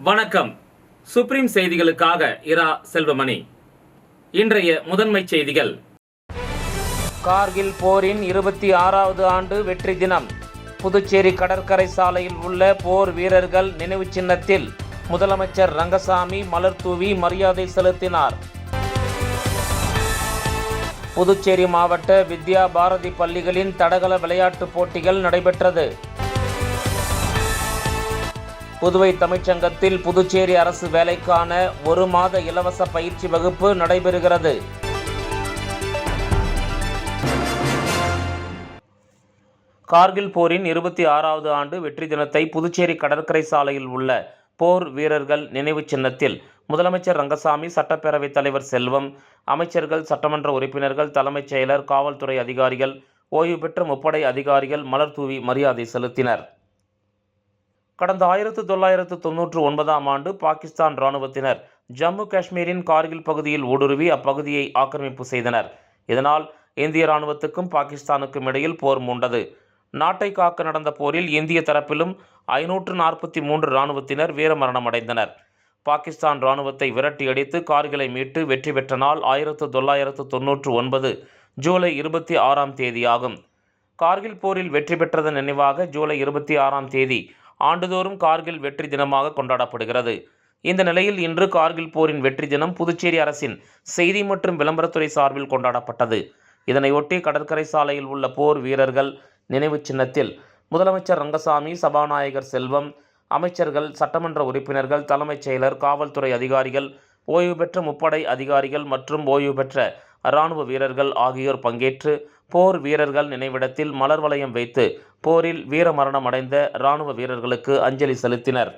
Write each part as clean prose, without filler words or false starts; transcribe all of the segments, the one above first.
வணக்கம். சுப்ரீம் செய்திகளுக்காக இரா செல்வமணி. இன்றைய முதன்மை செய்திகள். கார்கில் போரின் 26வது ஆண்டு வெற்றி தினம். புதுச்சேரி கடற்கரை சாலையில் உள்ள போர் வீரர்கள் நினைவு சின்னத்தில் முதலமைச்சர் ரங்கசாமி மலர் தூவி மரியாதை செலுத்தினார். புதுச்சேரி மாவட்ட வித்யா பாரதி பள்ளிகளின் தடகள விளையாட்டுப் போட்டிகள் நடைபெற்றது. புதுவை தமிழ்ச்சங்கத்தில் புதுச்சேரி அரசு வேலைக்கான 1 மாத இலவச பயிற்சி வகுப்பு நடைபெறுகிறது. கார்கில் போரின் 26வது ஆண்டு வெற்றி தினத்தை புதுச்சேரி கடற்கரை சாலையில் உள்ள போர் வீரர்கள் நினைவு சின்னத்தில் முதலமைச்சர் ரங்கசாமி, சட்டப்பேரவைத் தலைவர் செல்வம், அமைச்சர்கள், சட்டமன்ற உறுப்பினர்கள், தலைமைச் செயலர், காவல்துறை அதிகாரிகள், ஓய்வு பெற்ற முப்படை அதிகாரிகள் மலர் தூவி மரியாதை செலுத்தினர். கடந்த 1999ஆம் ஆண்டு பாகிஸ்தான் இராணுவத்தினர் ஜம்மு காஷ்மீரின் கார்கில் பகுதியில் ஊடுருவி அப்பகுதியை ஆக்கிரமிப்பு செய்தனர். இதனால் இந்திய இராணுவத்துக்கும் பாகிஸ்தானுக்கும் இடையில் போர் மூண்டது. நாட்டை காக்க நடந்த போரில் இந்திய தரப்பிலும் 543 இராணுவத்தினர் வீரமரணம் அடைந்தனர். பாகிஸ்தான் இராணுவத்தை விரட்டி அடித்து கார்கிலை மீட்டு வெற்றி பெற்ற நாள் 1999 ஜூலை 26ஆம் தேதியாகும். கார்கில் போரில் வெற்றி பெற்றதன் நினைவாக ஜூலை 26ஆம் தேதி ஆண்டுதோறும் கார்கில் வெற்றி தினமாக கொண்டாடப்படுகிறது. இந்த நிலையில் இன்று கார்கில் போரின் வெற்றி தினம் புதுச்சேரி அரசின் செய்தி மற்றும் விளம்பரத்துறை சார்பில் கொண்டாடப்பட்டது. இதனையொட்டி கடற்கரை சாலையில் உள்ள போர் வீரர்கள் நினைவு சின்னத்தில் முதலமைச்சர் ரங்கசாமி, சபாநாயகர் செல்வம், அமைச்சர்கள், சட்டமன்ற உறுப்பினர்கள், தலைமைச் செயலர், காவல்துறை அதிகாரிகள், ஓய்வு பெற்ற முப்படை அதிகாரிகள் மற்றும் ஓய்வு பெற்ற இராணுவ வீரர்கள் ஆகியோர் பங்கேற்று போர் வீரர்கள் நினைவிடத்தில் மலர் வளையம் வைத்து போரில் வீரமரணம் அடைந்த இராணுவ வீரர்களுக்கு அஞ்சலி செலுத்தினர்.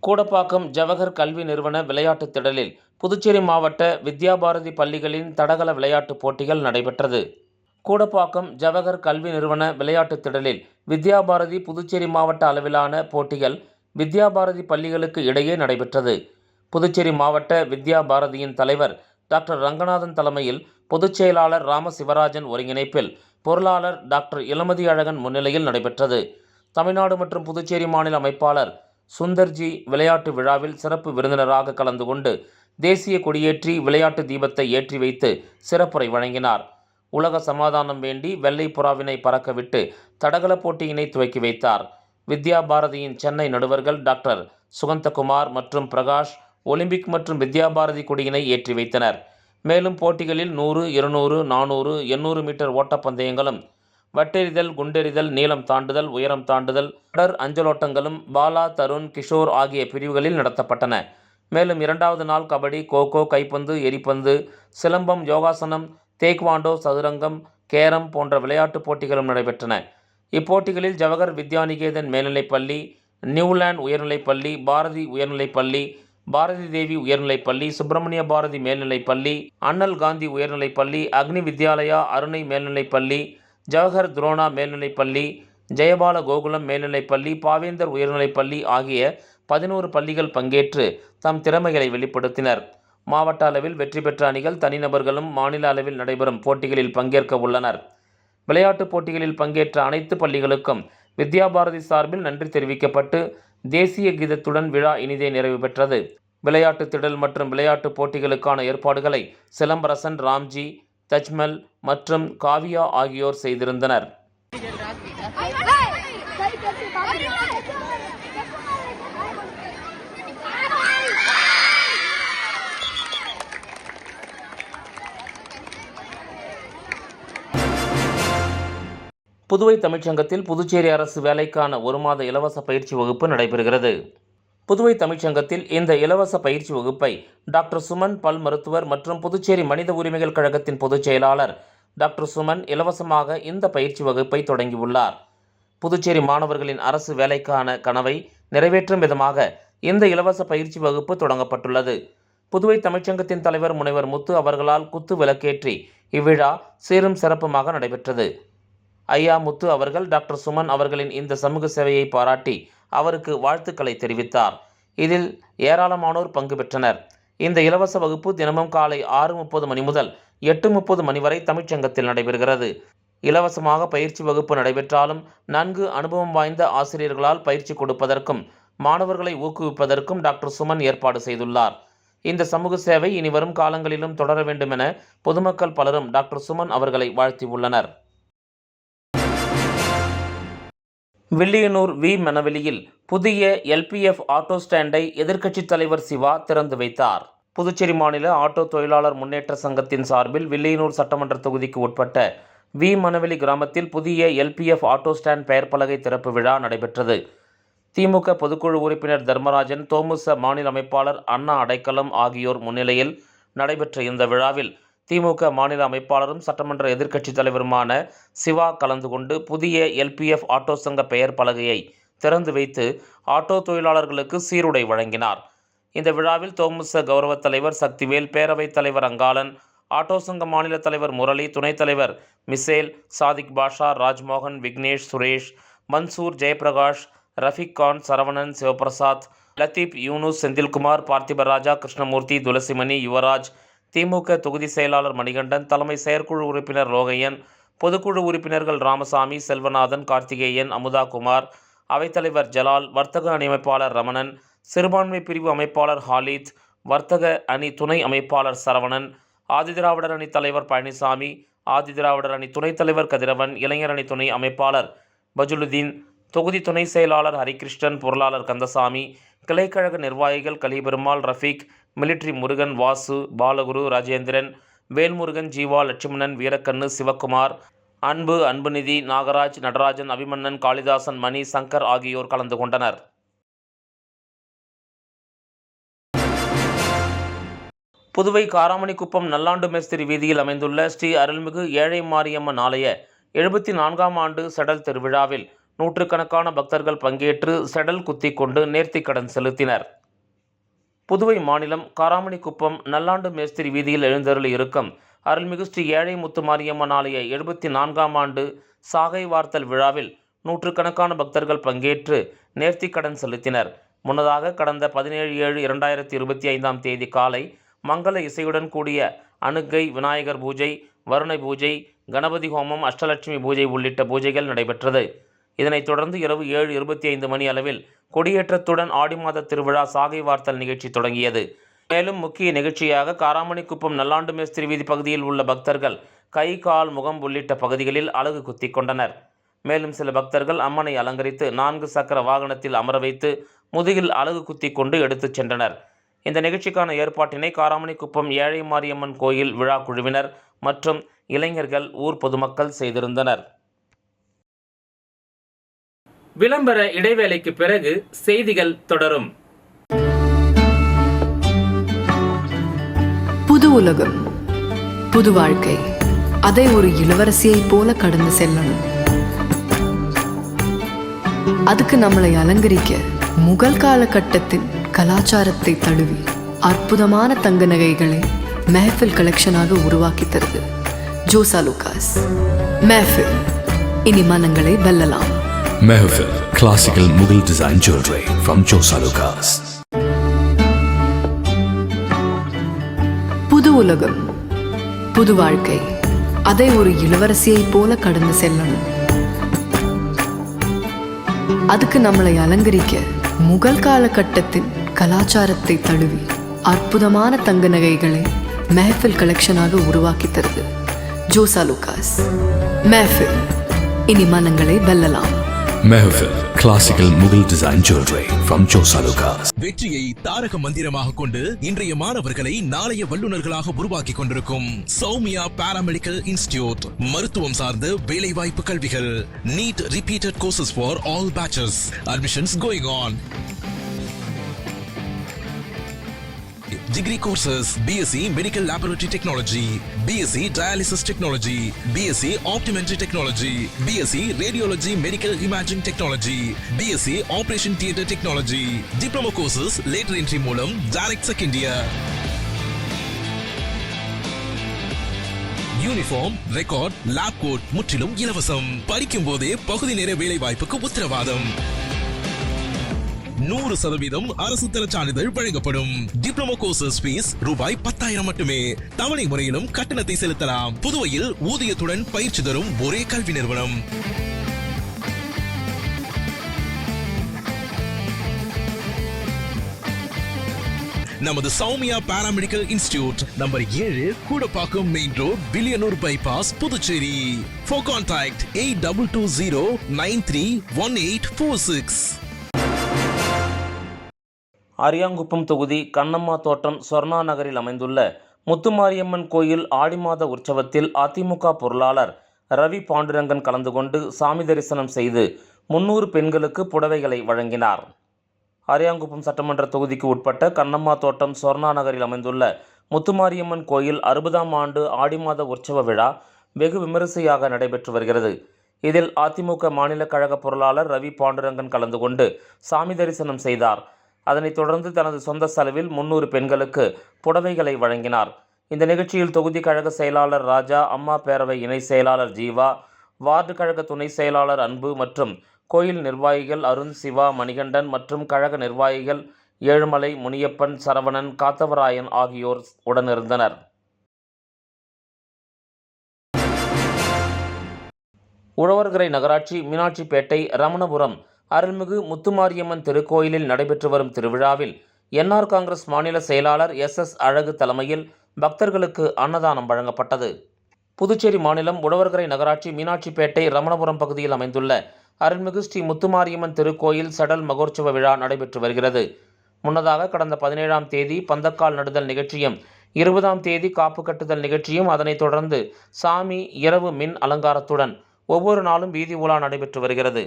கூடப்பாக்கம் ஜவஹர் கல்வி நிறுவன விளையாட்டுத் திடலில் புதுச்சேரி மாவட்ட வித்யா பாரதி பள்ளிகளின் தடகள விளையாட்டுப் போட்டிகள் நடைபெற்றது. கூடப்பாக்கம் ஜவஹர் கல்வி நிறுவன விளையாட்டுத் திடலில் வித்யா பாரதி புதுச்சேரி மாவட்ட அளவிலான போட்டிகள் வித்யா பாரதி பள்ளிகளுக்கு இடையே நடைபெற்றது. புதுச்சேரி மாவட்ட வித்யா பாரதியின் தலைவர் டாக்டர் ரங்கநாதன் தலைமையில் பொதுச் செயலாளர் ராமசிவராஜன் ஒருங்கிணைப்பில் பொருளாளர் டாக்டர் இளமதி அழகன் முன்னிலையில் நடைபெற்றது. தமிழ்நாடு மற்றும் புதுச்சேரி மாநில அமைப்பாளர் சுந்தர்ஜி விளையாட்டு விழாவில் சிறப்பு விருந்தினராக கலந்து கொண்டு தேசிய கொடியேற்றி விளையாட்டு தீபத்தை ஏற்றி வைத்து சிறப்புரை வழங்கினார். உலக சமாதானம் வேண்டி வெள்ளை புறாவினை பறக்கவிட்டு தடகள போட்டியினை துவக்கி வைத்தார். வித்யா பாரதியின் சென்னை நடுவர்கள் டாக்டர் சுகந்தகுமார் மற்றும் பிரகாஷ் ஒலிம்பிக் மற்றும் வித்யா பாரதி கொடியினை ஏற்றி வைத்தனர். மேலும் போட்டிகளில் 100, 200, 400, 800 மீட்டர் ஓட்டப்பந்தயங்களும், வட்டெறிதல், குண்டெறிதல், நீளம் தாண்டுதல், உயரம் தாண்டுதல், தொடர் அஞ்சலோட்டங்களும் பாலா, தருண், கிஷோர் ஆகிய பிரிவுகளில் நடத்தப்பட்டன. மேலும் 2வது நாள் கபடி, கோகோ, கைப்பந்து, எரிப்பந்து, சிலம்பம், யோகாசனம், தேக்வாண்டோ, சதுரங்கம், கேரம் போன்ற விளையாட்டுப் போட்டிகளும் நடைபெற்றன. இப்போட்டிகளில் ஜவஹர் வித்யாநிகேதன் மேல்நிலைப்பள்ளி, நியூலாண்ட் உயர்நிலைப்பள்ளி, பாரதி உயர்நிலைப்பள்ளி, பாரதி தேவி உயர்நிலைப்பள்ளி, சுப்பிரமணிய பாரதி மேல்நிலைப்பள்ளி, அண்ணல் காந்தி உயர்நிலைப்பள்ளி, அக்னி வித்யாலயா அருணை மேல்நிலைப்பள்ளி, ஜவஹர் துரோணா மேல்நிலைப்பள்ளி, ஜெயபால கோகுலம் மேல்நிலைப்பள்ளி, பாவேந்தர் உயர்நிலைப்பள்ளி ஆகிய 11 பள்ளிகள் பங்கேற்று தம் திறமைகளை வெளிப்படுத்தினர். மாவட்ட அளவில் வெற்றி பெற்ற அணிகள் தனிநபர்களும் மாநில அளவில் நடைபெறும் போட்டிகளில் பங்கேற்க உள்ளனர். விளையாட்டுப் போட்டிகளில் பங்கேற்ற அனைத்து பள்ளிகளுக்கும் வித்யாபாரதி சார்பில் நன்றி தெரிவிக்கப்பட்டு தேசிய கீதத்துடன் விழா இனிதே நிறைவு பெற்றது. விளையாட்டு திடல் மற்றும் விளையாட்டுப் போட்டிகளுக்கான ஏற்பாடுகளை சிலம்பரசன், ராம்ஜி, தஜ்மல் மற்றும் காவியா ஆகியோர் செய்திருந்தனர். புதுவை தமிழ்ச்சங்கத்தில் புதுச்சேரி அரசு வேலைக்கான 1 மாத இலவச பயிற்சி வகுப்பு நடைபெறுகிறது. புதுவை தமிழ்ச்சங்கத்தில் இந்த இலவச பயிற்சி வகுப்பை டாக்டர் சுமன் பல் மருத்துவர் மற்றும் புதுச்சேரி மனித உரிமைகள் கழகத்தின் பொதுச் செயலாளர் டாக்டர் சுமன் இலவசமாக இந்த பயிற்சி வகுப்பை தொடங்கியுள்ளார். புதுச்சேரி மாணவர்களின் அரசு வேலைக்கான கனவை நிறைவேற்றும் விதமாக இந்த இலவச பயிற்சி வகுப்பு தொடங்கப்பட்டுள்ளது. புதுவை தமிழ்ச்சங்கத்தின் தலைவர் முனைவர் முத்து அவர்களால் குத்து விளக்கேற்றி இவ்விழா சீரும் சிறப்புமாக நடைபெற்றது. ஐயா முத்து அவர்கள் டாக்டர் சுமன் அவர்களின் இந்த சமூக சேவையை பாராட்டி அவருக்கு வாழ்த்துக்களை தெரிவித்தார். இதில் ஏராளமானோர் பங்கு பெற்றனர். இந்த இலவச வகுப்பு தினமும் காலை 6:30 மணி முதல் 8:30 மணி வரை தமிழ்ச்சங்கத்தில் நடைபெறுகிறது. இலவசமாக பயிற்சி வகுப்பு நடைபெற்றாலும் நன்கு அனுபவம் வாய்ந்த ஆசிரியர்களால் பயிற்சி கொடுப்பதற்கும் மாணவர்களை ஊக்குவிப்பதற்கும் டாக்டர் சுமன் ஏற்பாடு செய்துள்ளார். இந்த சமூக சேவை இனி வரும் காலங்களிலும் தொடர வேண்டும் என பொதுமக்கள் பலரும் டாக்டர் சுமன் அவர்களை வாழ்த்தியுள்ளனர். வில்லியனூர் வி. மணவெளியில் புதிய LPF ஆட்டோ ஸ்டாண்டை எதிர்க்கட்சித் தலைவர் சிவா திறந்து வைத்தார். புதுச்சேரி மாநில ஆட்டோ தொழிலாளர் முன்னேற்ற சங்கத்தின் சார்பில் வில்லியனூர் சட்டமன்ற தொகுதிக்கு உட்பட்ட வி. மணவெளி கிராமத்தில் புதிய LPF ஆட்டோ ஸ்டாண்ட் பெயர் பலகை திறப்பு விழா நடைபெற்றது. திமுக பொதுக்குழு உறுப்பினர் தர்மராஜன், தோமுச மாநில அமைப்பாளர் அண்ணா அடைக்கலம் ஆகியோர் முன்னிலையில் நடைபெற்ற இந்த விழாவில் திமுக மாநில அமைப்பாளரும் சட்டமன்ற எதிர்க்கட்சித் தலைவருமான சிவா கலந்து கொண்டு புதிய LPF ஆட்டோ சங்க பெயர் பலகையை திறந்து வைத்து ஆட்டோ தொழிலாளர்களுக்கு சீருடை வழங்கினார். இந்த விழாவில் தோமுச கௌரவ தலைவர் சக்திவேல், பேரவைத் தலைவர் அங்காளன், ஆட்டோ சங்க மாநில தலைவர் முரளி, துணைத் தலைவர் மிசேல், சாதிக் பாஷா, ராஜ்மோகன், விக்னேஷ், சுரேஷ், மன்சூர், ஜெயபிரகாஷ், ரஃபிக் கான், சரவணன், சிவபிரசாத், லத்தீப், யூனுஸ், செந்தில்குமார், பார்த்திபராஜா, கிருஷ்ணமூர்த்தி, துளசிமணி, யுவராஜ், திமுக தொகுதி செயலாளர் மணிகண்டன், தலைமை செயற்குழு உறுப்பினர் ரோகையன், பொதுக்குழு உறுப்பினர்கள் ராமசாமி, செல்வநாதன், கார்த்திகேயன், அமுதா குமார், அவைத்தலைவர் ஜலால், வர்த்தக அணி அமைப்பாளர் ரமணன், சிறுபான்மை பிரிவு அமைப்பாளர் ஹாலித், வர்த்தக அணி துணை அமைப்பாளர் சரவணன், ஆதிதிராவிடர் அணி தலைவர் பழனிசாமி, ஆதிதிராவிடர் அணி துணைத் தலைவர் கதிரவன், இளைஞர் அணி துணை அமைப்பாளர் பஜுலுதீன், தொகுதி துணை செயலாளர் ஹரிகிருஷ்ணன், பொருளாளர் கந்தசாமி, கிளைக்கழக நிர்வாகிகள் கலிபெருமாள், ரஃபீக், மிலிட்ரி முருகன், வாசு, பாலகுரு, ராஜேந்திரன், வேல்முருகன், ஜீவா, லட்சுமணன், வீரக்கண்ணு, சிவக்குமார், அன்பு, அன்புநிதி, நாகராஜ், நடராஜன், அபிமன்னன், காளிதாசன், மணி, சங்கர் ஆகியோர் கலந்து கொண்டனர். புதுவை காராமணிக்குப்பம் நல்லாண்டு மேஸ்திரி வீதியில் அமைந்துள்ள ஸ்ரீ அருள்மிகு ஏழை மாரியம்மன் ஆலய 74ஆம் ஆண்டு செடல் திருவிழாவில் நூற்றுக்கணக்கான பக்தர்கள் பங்கேற்று செடல் குத்திக் கொண்டு நேர்த்திக்கடன் செலுத்தினர். புதுவை மாநிலம் காராமணிக்குப்பம் நல்லாண்டு மேஸ்திரி வீதியில் எழுந்தருளி இருக்கும் அருள்மிகு ஸ்ரீ ஏழை முத்து மாரியம்மன் ஆலய 74ஆம் ஆண்டு சாகை வார்த்தல் விழாவில் நூற்றுக்கணக்கான பக்தர்கள் பங்கேற்று நேர்த்திக்கடன் செலுத்தினர். முன்னதாக கடந்த 17/7/2025 தேதி காலை மங்கள இசையுடன் கூடிய அணுக்கை, விநாயகர் பூஜை, வருணை பூஜை, கணபதி ஹோமம், அஷ்டலட்சுமி பூஜை உள்ளிட்ட பூஜைகள் நடைபெற்றது. இதனைத் தொடர்ந்து இரவு 7:25 மணி அளவில் கொடியேற்றத்துடன் ஆடி மாத திருவிழா சாகை வார்த்தல் நிகழ்ச்சி தொடங்கியது. மேலும் முக்கிய நிகழ்ச்சியாக காராமணிக்குப்பம் நல்லாண்டு மேஸ்திரி வீதி பகுதியில் உள்ள பக்தர்கள் கை, கால், முகம் உள்ளிட்ட பகுதிகளில் அலகு குத்திக் கொண்டனர். மேலும் சில பக்தர்கள் அம்மனை அலங்கரித்து 4 சக்கர வாகனத்தில் அமர வைத்து முதுகில் அலகு குத்திக் கொண்டு எடுத்துச் சென்றனர். இந்த நிகழ்ச்சிக்கான ஏற்பாட்டினை காராமணிக்குப்பம் ஏழை மாரியம்மன் கோயில் விழா குழுவினர் மற்றும் இளைஞர்கள், ஊர் பொதுமக்கள் செய்திருந்தனர். விளம்பர இடைவேளைக்கு பிறகு செய்திகள் தொடரும். புது உலகம், புது வாழ்க்கை, அதை ஒரு இளவரசியைப் போல கடந்து செல்லணும். அதுக்கு நம்மளை அலங்கரிக்க முகல் காலகட்டத்தின் கலாச்சாரத்தை தழுவி அற்புதமான தங்க நகைகளை மெஹஃபில் கலெக்ஷனாக உருவாக்கி தருது ஜோசா லூகாஸ். மெஹஃபில் இனி மனங்களை வெல்லலாம். Mehfil, classical Mughal design jewelry from Josa Lucas. புது உலகம், புது வாழ்க்கை, அதை ஒரு இளவரசியைப் போல கடந்து செல்லணும். அதுக்கு நம்மளை அலங்கரிக்க முகல் காலகட்டத்தின் கலாச்சாரத்தை தழுவி அற்புதமான தங்க நகைகளை மெஹஃபில் கலெக்ஷனாக உருவாக்கி தருது ஜோசா லூகாஸ். மெஹஃபில் இனி மனங்களை வெல்லலாம். Mehfil, classical Mughal design jewelry from Josa Lucas. வெற்றியை தாரக மந்திரமாக கொண்டு இன்றைய மாணவர்களை நாளைய வல்லுநர்களாக உருவாக்கி கொண்டிருக்கும் சௌமியா பாராமெடிக்கல் இன்ஸ்டிடியூட். மருத்துவம் சார்ந்த வேலைவாய்ப்பு கல்விகள். NEET repeated courses for all batches. Admissions going on. Degree courses BSc Medical Laboratory Technology, BSc Dialysis Technology, BSc Optometry Technology, BSc Radiology Medical Imaging Technology, BSc Operation Theatre Technology. Diploma courses later entry மூலம் direct second year. Uniform, record, lab coat முற்றிலும் இலவசம். படிக்கும் போதே பகுதி நேர வேலை வாய்ப்புக்கு உத்தரவாதம். 100% அரசு தர சான்றிதழ் வழங்கப்படும். டிப்ளமோ கோர்சஸ் ஃபீஸ் ரூபாய் 10,000 மட்டுமே. தவணை முறையிலும் கட்டணத்தை செலுத்தலாம். புதுவையில் ஊதியத்துடன் பயிற்சி தரும் ஒரே கல்வி நிறுவனம். நமது Soumya paramedical institute number 7 Koodapakkam main road, Villianur bypass, Puducherry. For contact 8220931846. Ariyankuppam தொகுதி கண்ணம்மா தோட்டம் சொர்ணா நகரில் அமைந்துள்ள முத்துமாரியம்மன் கோயில் ஆடி மாத உற்சவத்தில் அதிமுக பொருளாளர் ரவி பாண்டுரங்கன் கலந்து கொண்டு சாமி தரிசனம் செய்து 300 பெண்களுக்கு புடவைகளை வழங்கினார். அரியாங்குப்பம் சட்டமன்ற தொகுதிக்கு உட்பட்ட கண்ணம்மா தோட்டம் சொர்ணா நகரில் அமைந்துள்ள முத்துமாரியம்மன் கோயில் 60ஆம் ஆண்டு ஆடி மாத உற்சவ விழா வெகு விமரிசையாக நடைபெற்று வருகிறது. இதில் அதிமுக மாநில கழக பொருளாளர் ரவி பாண்டுரங்கன் கலந்து கொண்டு சாமி தரிசனம் செய்தார். அதனைத் தொடர்ந்து தனது சொந்த செலவில் 300 பெண்களுக்கு புடவைகளை வழங்கினார். இந்த நிகழ்ச்சியில் தொகுதி கழக செயலாளர் ராஜா, அம்மா பேரவை இணை செயலாளர் ஜீவா, வார்டு கழக துணை செயலாளர் அன்பு மற்றும் கோயில் நிர்வாகிகள் அருண், சிவா, மணிகண்டன் மற்றும் கழக நிர்வாகிகள் ஏழுமலை, முனியப்பன், சரவணன், காத்தவராயன் ஆகியோர் உடனிருந்தனர். உழவர்கரை நகராட்சி மீனாட்சிப்பேட்டை ரமணபுரம் அருள்மிகு முத்துமாரியம்மன் திருக்கோயிலில் நடைபெற்று வரும் திருவிழாவில் என்ஆர் காங்கிரஸ் மாநில செயலாளர் SS அழகு தலைமையில் பக்தர்களுக்கு அன்னதானம் வழங்கப்பட்டது. புதுச்சேரி மாநிலம் உழவர்கரை நகராட்சி மீனாட்சிப்பேட்டை ரமணபுரம் பகுதியில் அமைந்துள்ள அருள்மிகு ஸ்ரீ முத்துமாரியம்மன் திருக்கோயில் சடல் மகோற்சவ விழா நடைபெற்று வருகிறது. முன்னதாக கடந்த 17ஆம் தேதி பந்தக்கால் நடுதல் நிகழ்ச்சியும், 20ஆம் தேதி காப்பு கட்டுதல் நிகழ்ச்சியும், அதனைத் தொடர்ந்து சாமி இரவு மின் அலங்காரத்துடன் ஒவ்வொரு நாளும் வீதி உலா நடைபெற்று வருகிறது.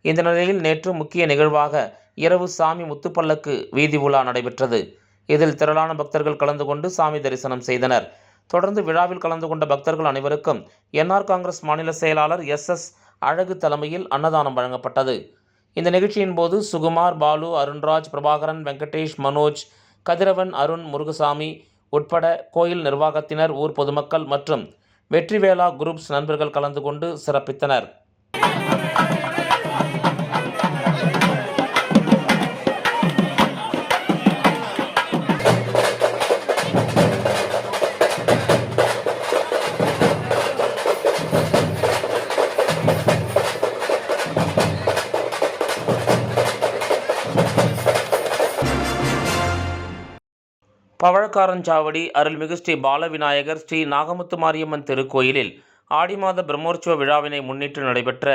இந்த நிலையில் நேற்று முக்கிய நிகழ்வாக இரவு சாமி முத்துப்பல்லக்கு வீதி உலா நடைபெற்றது. இதில் திரளான பக்தர்கள் கலந்து கொண்டு சாமி தரிசனம் செய்தனர். தொடர்ந்து விழாவில் கலந்து கொண்ட பக்தர்கள் அனைவருக்கும் என்ஆர் காங்கிரஸ் மாநில செயலாளர் SS அழகு தலைமையில் அன்னதானம் வழங்கப்பட்டது. இந்த நிகழ்ச்சியின் போது சுகுமார், பாலு, அருண்ராஜ், பிரபாகரன், வெங்கடேஷ், மனோஜ், கதிரவன், அருண், முருகசாமி உட்பட கோயில் நிர்வாகத்தினர், ஊர் பொதுமக்கள் மற்றும் வெற்றிவேலா குரூப்ஸ் நண்பர்கள் கலந்து கொண்டு சிறப்பித்தனர். பவழக்காரஞ்சாவடி அருள்மிகு ஸ்ரீ பாலவிநாயகர் ஸ்ரீ நாகமுத்து மாரியம்மன் திருக்கோயிலில் ஆடி மாத பிரம்மோற்சவ விழாவினை முன்னிட்டு நடைபெற்ற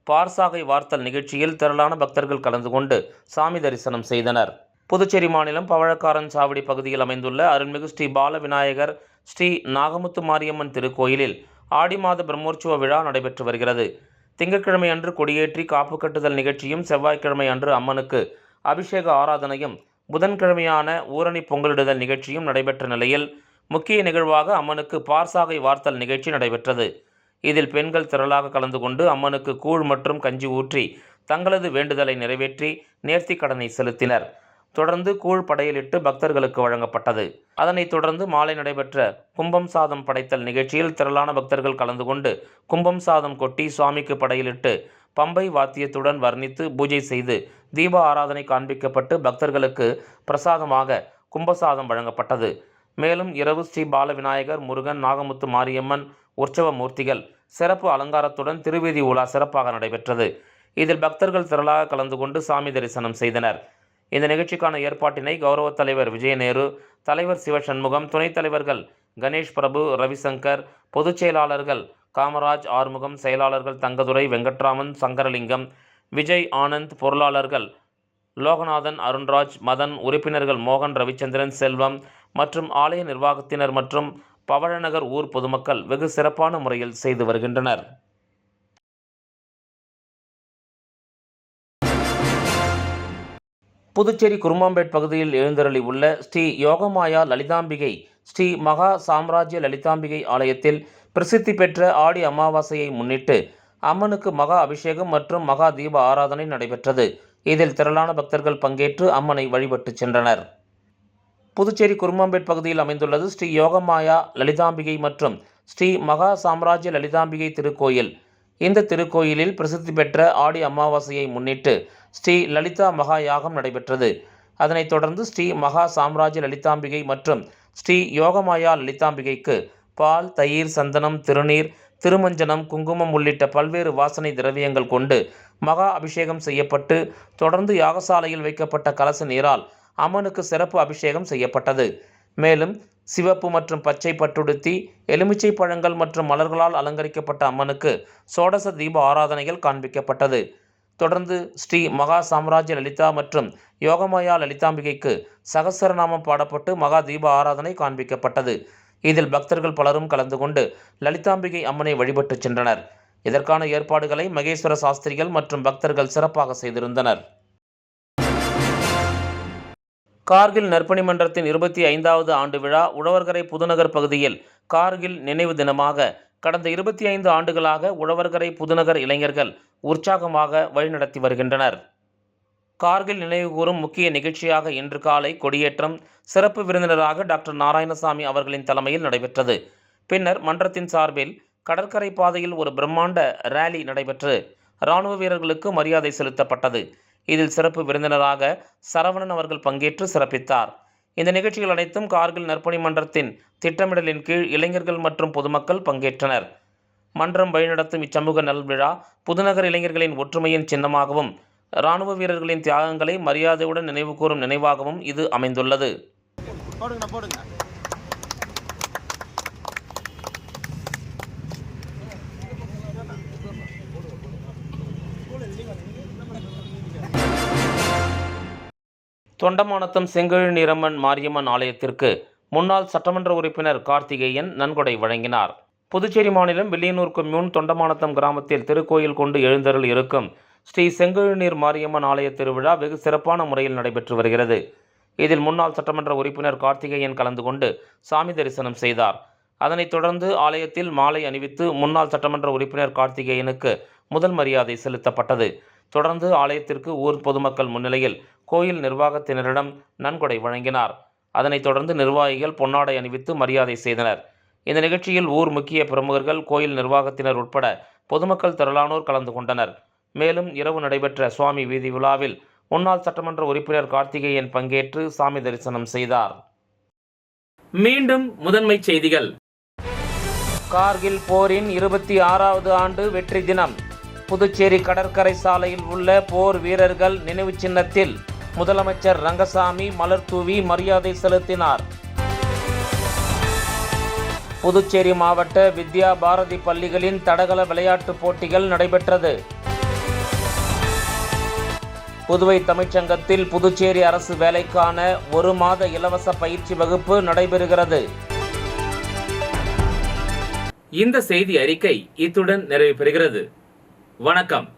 பார்சாகை வார்த்தல் நிகழ்ச்சியில் திரளான பக்தர்கள் கலந்து கொண்டு சாமி தரிசனம் செய்தனர். புதுச்சேரி மாநிலம் பவழக்காரஞ்சாவடி பகுதியில் அமைந்துள்ள அருள்மிகு ஸ்ரீ பாலவிநாயகர் ஸ்ரீ நாகமுத்து மாரியம்மன் திருக்கோயிலில் ஆடி மாத பிரம்மோற்சவ விழா நடைபெற்று வருகிறது. திங்கட்கிழமை அன்று கொடியேற்றி காப்பு கட்டுதல் நிகழ்ச்சியும், செவ்வாய்க்கிழமை அன்று அம்மனுக்கு அபிஷேக ஆராதனையும், புதன்கிழமையான ஊரணி பொங்கலிடுதல் நிகழ்ச்சியும் நடைபெற்ற நிலையில் முக்கிய நிகழ்வாக அம்மனுக்கு பார்சாகை வார்த்தல் நிகழ்ச்சி நடைபெற்றது. இதில் பெண்கள் திரளாக கலந்து கொண்டு அம்மனுக்கு கூழ் மற்றும் கஞ்சி ஊற்றி தங்களது வேண்டுதலை நிறைவேற்றி நேர்த்திக் கடனை செலுத்தினர். தொடர்ந்து கூழ் படையலிட்டு பக்தர்களுக்கு வழங்கப்பட்டது. அதனைத் தொடர்ந்து மாலை நடைபெற்ற கும்பம் சாதம் படைத்தல் நிகழ்ச்சியில் திரளான பக்தர்கள் கலந்து கொண்டு கும்பம் சாதம் கொட்டி சுவாமிக்கு படையலிட்டு பம்பை வாத்தியத்துடன் வர்ணித்து பூஜை செய்து தீப ஆராதனை காண்பிக்கப்பட்டு பக்தர்களுக்கு பிரசாதமாக கும்பசாதம் வழங்கப்பட்டது. மேலும் இரவு ஸ்ரீ பால விநாயகர், முருகன், நாகமுத்து மாரியம்மன் உற்சவ மூர்த்திகள் சிறப்பு அலங்காரத்துடன் திருவீதி உலா சிறப்பாக நடைபெற்றது. இதில் பக்தர்கள் திரளாக கலந்து கொண்டு சாமி தரிசனம் செய்தனர். இந்த நிகழ்ச்சிக்கான ஏற்பாட்டினை கௌரவ தலைவர் விஜயநேரு, தலைவர் சிவசண்முகம், துணைத் தலைவர்கள் கணேஷ் பிரபு, ரவிசங்கர், பொதுச் செயலாளர்கள் காமராஜ், ஆறுமுகம், செயலாளர்கள் தங்கதுரை, வெங்கட்ராமன், சங்கரலிங்கம், விஜய் ஆனந்த், பொருளாளர்கள் லோகநாதன், அருண்ராஜ், மதன், உறுப்பினர்கள் மோகன், ரவிச்சந்திரன், செல்வம் மற்றும் ஆலய நிர்வாகத்தினர் மற்றும் பவழநகர் ஊர் பொதுமக்கள் வெகு சிறப்பான முறையில் செய்து வருகின்றனர். புதுச்சேரி குருமாம்பேட் பகுதியில் எழுந்தருளி உள்ள ஸ்ரீ யோகமாயா லலிதாம்பிகை ஸ்ரீ மகா சாம்ராஜ்ய லலிதாம்பிகை ஆலயத்தில் பிரசித்தி பெற்ற ஆடி அமாவாசையை முன்னிட்டு அம்மனுக்கு மகா அபிஷேகம் மற்றும் மகா தீப ஆராதனை நடைபெற்றது. இதில் திரளான பக்தர்கள் பங்கேற்று அம்மனை வழிபட்டு சென்றனர். புதுச்சேரி குருமாம்பேட் பகுதியில் அமைந்துள்ளது ஸ்ரீ யோகமாயா லலிதாம்பிகை மற்றும் ஸ்ரீ மகா சாம்ராஜ்ய லலிதாம்பிகை திருக்கோயில். இந்த திருக்கோயிலில் பிரசித்தி பெற்ற ஆடி அமாவாசையை முன்னிட்டு ஸ்ரீ லலிதா மகா யாகம் நடைபெற்றது. அதனைத் தொடர்ந்து ஸ்ரீ மகா சாம்ராஜ்ய லலிதாம்பிகை மற்றும் ஸ்ரீ யோகமாயா லலிதாம்பிகைக்கு பால், தயிர், சந்தனம், திருநீர், திருமஞ்சனம், குங்குமம் உள்ளிட்ட பல்வேறு வாசனை திரவியங்கள் கொண்டு மகா அபிஷேகம் செய்யப்பட்டு தொடர்ந்து யாகசாலையில் வைக்கப்பட்ட கலச நீரால் அம்மனுக்கு சிறப்பு அபிஷேகம் செய்யப்பட்டது. மேலும் சிவப்பு மற்றும் பச்சை பட்டுடுத்தி, எலுமிச்சை பழங்கள் மற்றும் மலர்களால் அலங்கரிக்கப்பட்ட அம்மனுக்கு சோடச தீப ஆராதனைகள் காண்பிக்கப்பட்டது. தொடர்ந்து ஸ்ரீ மகா சாம்ராஜ்ய லலிதா மற்றும் யோகமாயா லலிதாம்பிகைக்கு சகஸ்ரநாமம் பாடப்பட்டு மகா தீப ஆராதனை காண்பிக்கப்பட்டது. இதில் பக்தர்கள் பலரும் கலந்து கொண்டு லலிதாம்பிகை அம்மனை வழிபட்டு சென்றனர். இதற்கான ஏற்பாடுகளை மகேஸ்வர சாஸ்திரிகள் மற்றும் பக்தர்கள் சிறப்பாக செய்திருந்தனர். கார்கில் நற்பணி மன்றத்தின் 25வது ஆண்டு விழா உழவர்கரை புதுநகர் பகுதியில் கார்கில் நினைவு தினமாக கடந்த 25 ஆண்டுகளாக உழவர்கரை புதுநகர் இளைஞர்கள் உற்சாகமாக வழிநடத்தி வருகின்றனர். கார்கில் நினைவுகூரும் முக்கிய நிகழ்ச்சியாக இன்று காலை கொடியேற்றம் சிறப்பு விருந்தினராக டாக்டர் நாராயணசாமி அவர்களின் தலைமையில் நடைபெற்றது. பின்னர் மன்றத்தின் சார்பில் கடற்கரை பாதையில் ஒரு பிரம்மாண்ட ரேலி நடைபெற்று இராணுவ வீரர்களுக்கு மரியாதை செலுத்தப்பட்டது. இதில் சிறப்பு விருந்தினராக சரவணன் அவர்கள் பங்கேற்று சிறப்பித்தார். இந்த நிகழ்ச்சிகள் அனைத்தும் கார்கில் நற்பணி மன்றத்தின் திட்டமிடலின் கீழ் இளைஞர்கள் மற்றும் பொதுமக்கள் பங்கேற்றனர். மன்றம் வழிநடத்தும் இச்சமூக நல்விழா புதுநகர் இளைஞர்களின் ஒற்றுமையின் சின்னமாகவும் இராணுவ வீரர்களின் தியாகங்களை மரியாதையுடன் நினைவுகூரும் நினைவாகவும் இது அமைந்துள்ளது. தொண்டமானத்தம் செங்கழு நீரம்மன் மாரியம்மன் ஆலயத்திற்கு முன்னாள் சட்டமன்ற உறுப்பினர் கார்த்திகேயன் நன்கொடை வழங்கினார். புதுச்சேரி மாநிலம் வில்லியனூர் கொம்யூன் தொண்டமானத்தம் கிராமத்தில் திருக்கோயில் கொண்டு எழுந்தருள் இருக்கும் ஸ்ரீ செங்கழுநீர் மாரியம்மன் ஆலய திருவிழா வெகு சிறப்பான முறையில் நடைபெற்று வருகிறது. இதில் முன்னாள் சட்டமன்ற உறுப்பினர் கார்த்திகேயன் கலந்து கொண்டு சாமி தரிசனம் செய்தார். அதனைத் தொடர்ந்து ஆலயத்தில் மாலை அணிவித்து முன்னாள் சட்டமன்ற உறுப்பினர் கார்த்திகேயனுக்கு முதல் மரியாதை செலுத்தப்பட்டது. தொடர்ந்து ஆலயத்திற்கு ஊர் பொதுமக்கள் முன்னிலையில் கோயில் நிர்வாகத்தினரிடம் நன்கொடை வழங்கினார். அதனைத் தொடர்ந்து நிர்வாகிகள் பொன்னாடை அணிவித்து மரியாதை செய்தனர். இந்த நிகழ்ச்சியில் ஊர் முக்கிய பிரமுகர்கள், கோயில் நிர்வாகத்தினர் உட்பட பொதுமக்கள் திரளானோர் கலந்து கொண்டனர். மேலும் இரவு நடைபெற்ற சுவாமி வீதி விழாவில் முன்னாள் சட்டமன்ற உறுப்பினர் கார்த்திகேயன் பங்கேற்று சாமி தரிசனம் செய்தார். மீண்டும் முதன்மை செய்திகள். கார்கில் போரின் 26வது ஆண்டு வெற்றி தினம். புதுச்சேரி கடற்கரை சாலையில் உள்ள போர் வீரர்கள் நினைவு சின்னத்தில் முதலமைச்சர் ரங்கசாமி மலர் தூவி மரியாதை செலுத்தினார். புதுச்சேரி மாவட்ட வித்யா பாரதி பள்ளிகளின் தடகள விளையாட்டுப் போட்டிகள் நடைபெற்றது. புதுவை தமிழ்ச்சங்கத்தில் புதுச்சேரி அரசு வேலைக்கான 1 மாத இலவச பயிற்சி வகுப்பு நடைபெறுகிறது. இந்த செய்தி அறிக்கை இத்துடன் நிறைவு பெறுகிறது. வணக்கம்.